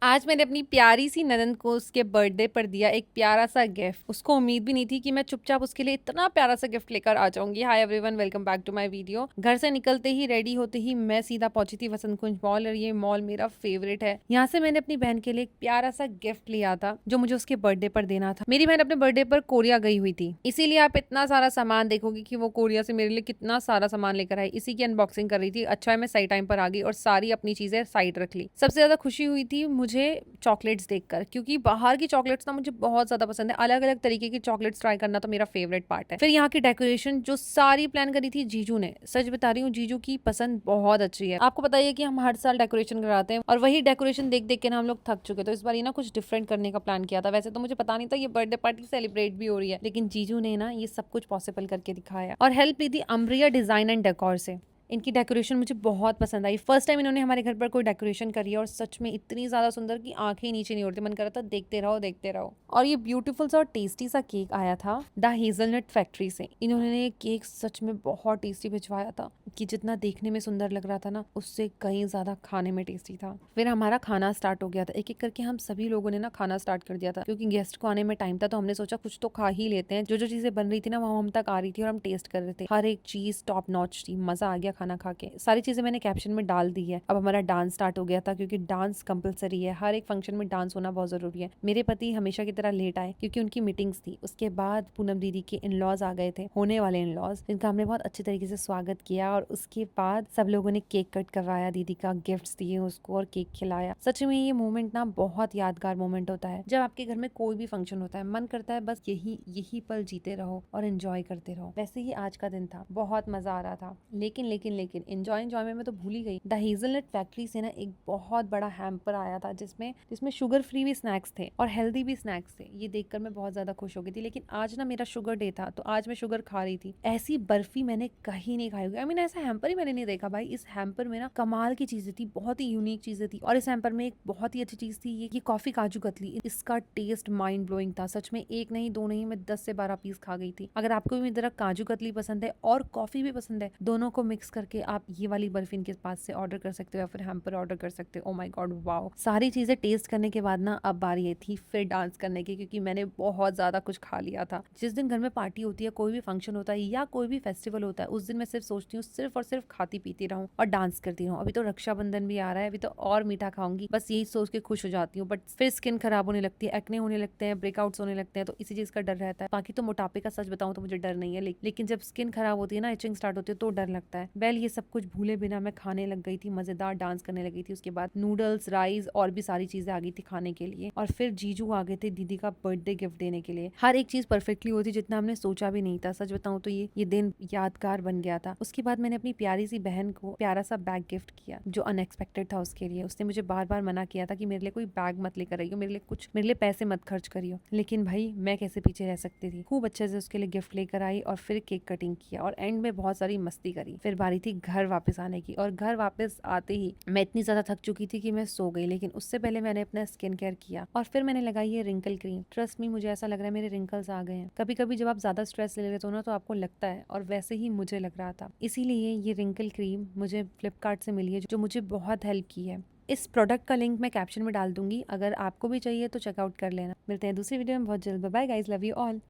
आज मैंने अपनी प्यारी सी ननंद को उसके बर्थडे पर दिया एक प्यारा सा गिफ्ट। उसको उम्मीद भी नहीं थी कि मैं चुपचाप उसके लिए इतना प्यारा सा गिफ्ट लेकर आ जाऊंगी। Hi everyone, welcome back to my video. घर से निकलते ही रेडी होते ही मैं सीधा पहुंची थी वसंत कुंज मॉल, और ये मॉल मेरा फेवरेट है। यहाँ से मैंने अपनी बहन के लिए एक प्यारा सा गिफ्ट लिया था जो मुझे उसके बर्थडे पर देना था। मेरी बहन अपने बर्थडे पर कोरिया गई हुई थी, इसीलिए आप इतना सारा सामान देखोगे कि वो कोरिया से मेरे लिए कितना सारा सामान लेकर आई। इसी की अनबॉक्सिंग कर रही थी। अच्छा है मैं सही टाइम पर आ गई और सारी अपनी चीजें साइड रख ली। सबसे ज्यादा खुशी हुई थी मुझे चॉकलेट्स देखकर, क्योंकि बाहर की चॉकलेट्स ना मुझे बहुत ज्यादा पसंद है। अलग अलग तरीके की चॉकलेट्स ट्राई करना तो मेरा फेवरेट पार्ट है। फिर यहाँ की डेकोरेशन जो सारी प्लान करी थी जीजू ने, सच बता रही हूँ जीजू की पसंद बहुत अच्छी है। आपको पता ही है कि हम हर साल डेकोरेशन कराते हैं और वही डेकोरेशन देख देख के ना हम लोग थक चुके। तो इस बार ये ना कुछ डिफरेंट करने का प्लान किया था। वैसे तो मुझे पता नहीं था ये बर्थडे पार्टी सेलिब्रेट भी हो रही है, लेकिन जीजू ने ना ये सब कुछ पॉसिबल करके दिखाया और हेल्प ली थी अम्ब्रिया डिजाइन एंड डेकोर से। इनकी डेकोरेशन मुझे बहुत पसंद आई। फर्स्ट टाइम इन्होंने हमारे घर पर कोई डेकोरेशन करी है और सच में इतनी ज़्यादा सुंदर कि आंखें नीचे नहीं उड़ती, मन कर रहा था देखते रहो देखते रहो। और ये ब्यूटीफुल सा और टेस्टी सा केक आया था द हेजलनट फैक्ट्री से। इन्होंने केक सच में बहुत टेस्टी भिजवाया था कि जितना देखने में सुंदर लग रहा था ना, उससे कहीं ज़्यादा खाने में टेस्टी था। फिर हमारा खाना स्टार्ट हो गया था। एक एक करके हम सभी लोगों ने ना खाना स्टार्ट कर दिया था, क्योंकि गेस्ट को आने में टाइम था। तो हमने सोचा कुछ तो खा ही लेते हैं। जो जो चीज़ें बन रही थी ना वो हम तक आ रही थी और हम टेस्ट कर रहे थे। हर एक चीज़ टॉप नॉच थी। मज़ा आ गया खाना खा के। सारी चीजें मैंने कैप्शन में डाल दी है। अब हमारा डांस स्टार्ट हो गया था, क्योंकि डांस कंपलसरी है। हर एक फंक्शन में डांस होना बहुत जरूरी है। मेरे पति हमेशा की तरह लेट आए क्योंकि उनकी मीटिंग्स थी। उसके बाद पूनम दीदी के इन लॉज आ गए थे, होने वाले इन लॉज, जिनका हमने बहुत अच्छे तरीके से स्वागत किया। और उसके बाद सब लोगों ने केक कट करवाया दीदी का, गिफ्ट्स दिए उसको और केक खिलाया। सच में ये मोमेंट ना बहुत यादगार मोमेंट होता है। जब आपके घर में कोई भी फंक्शन होता है, मन करता है बस यही यही पल जीते रहो और एंजॉय करते रहो। वैसे ही आज का दिन था, बहुत मजा आ रहा था। लेकिन लेकिन लेकिन एंजॉय में मैं तो भूल ही गई। द हेजलनट फैक्ट्री से ना एक बहुत बड़ा हैम्पर आया था, जिसमें जिसमें शुगर फ्री भी स्नैक्स थे और हेल्दी भी स्नैक्स थे। ये देखकर मैं बहुत ज्यादा खुश हो गई थी। लेकिन आज ना मेरा शुगर डे था, तो आज मैं शुगर खा रही थी। ऐसी बर्फी मैंने कहीं नहीं खाई होगी। आई मीन ऐसा हैम्पर ही मैंने नहीं देखा भाई। इस हैम्पर में ना कमाल की चीजें थी, बहुत ही यूनिक चीजें थी। और इस हैम्पर में एक बहुत ही अच्छी चीज थी, ये कॉफी काजू कतली। इसका टेस्ट माइंड ब्लोइंग था। सच में एक नहीं दो नहीं, मैं 10 से 12 पीस खा गई थी। अगर आपको भी मेरी तरह काजू कतली पसंद है और कॉफी भी पसंद है, दोनों को मिक्स करके आप ये वाली बर्फी इनके पास से ऑर्डर कर सकते हो या फिर हैम्पर ऑर्डर कर सकते हो। Oh my God, wow. सारी चीजें टेस्ट करने के बाद ना अब बारी थी फिर डांस करने की, क्योंकि मैंने बहुत ज्यादा कुछ खा लिया था। जिस दिन घर में पार्टी होती है, कोई भी फंक्शन होता है या कोई भी फेस्टिवल होता है, उस दिन मैं सिर्फ सोचती हूँ सिर्फ और सिर्फ खाती पीती रहूं और डांस करती रहूं। अभी तो रक्षाबंधन भी आ रहा है, अभी तो और मीठा खाऊंगी। बस यही सोच के खुश हो जाती हूँ। बट फिर स्किन खराब होने लगती है, एक्ने होने लगते हैं, ब्रेकआउट्स होने लगते हैं, तो इसी चीज का डर रहता है। बाकी तो मोटापे का सच बताऊं तो मुझे डर नहीं है, लेकिन जब स्किन खराब होती है ना, इचिंग स्टार्ट होती है, तो डर लगता है। वेल, ये सब कुछ भूले बिना मैं खाने लग गई थी, मजेदार डांस करने लगी थी। उसके बाद नूडल्स, राइस और भी सारी चीजें आ गई थी खाने के लिए। और फिर जीजू आ गए थे दीदी का बर्थडे गिफ्ट देने के लिए। हर एक चीज परफेक्टली होती, जितना हमने सोचा भी नहीं था। सच बताऊं तो ये दिन यादगार बन गया था। उसके बाद मैंने अपनी प्यारी सी बहन को प्यारा सा बैग गिफ्ट किया, जो अनएक्सपेक्टेड था उसके लिए। उसने मुझे बार बार मना किया था कि मेरे लिए कोई बैग मत लेकर आइयो, मेरे लिए पैसे मत खर्च करियो। लेकिन भाई मैं कैसे पीछे रह सकती थी। खूब अच्छे से उसके लिए गिफ्ट लेकर आई और फिर केक कटिंग किया और एंड में बहुत सारी मस्ती करी। फिर बारी थी घर वापस आने की, और घर वापस आते ही मैं इतनी ज्यादा थक चुकी थी कि मैं सो गई। लेकिन उससे पहले मैंने अपना स्किन केयर किया और फिर मैंने लगाई ये रिंकल क्रीम। ट्रस्ट मी, मुझे ऐसा लग रहा है मेरे रिंकल्स आ गए हैं। कभी कभी जब आप ज्यादा स्ट्रेस ले लेते हो ना, तो आपको लगता है, और वैसे ही मुझे लग रहा था। इसीलिए ये रिंकल क्रीम मुझे फ्लिपकार्ट से मिली है, जो मुझे बहुत हेल्प की है। इस प्रोडक्ट का लिंक मैं कैप्शन में डाल दूंगी, अगर आपको भी चाहिए तो चेकआउट कर लेना। मिलते हैं दूसरी वीडियो में बहुत जल्द। Bye guys, love you all.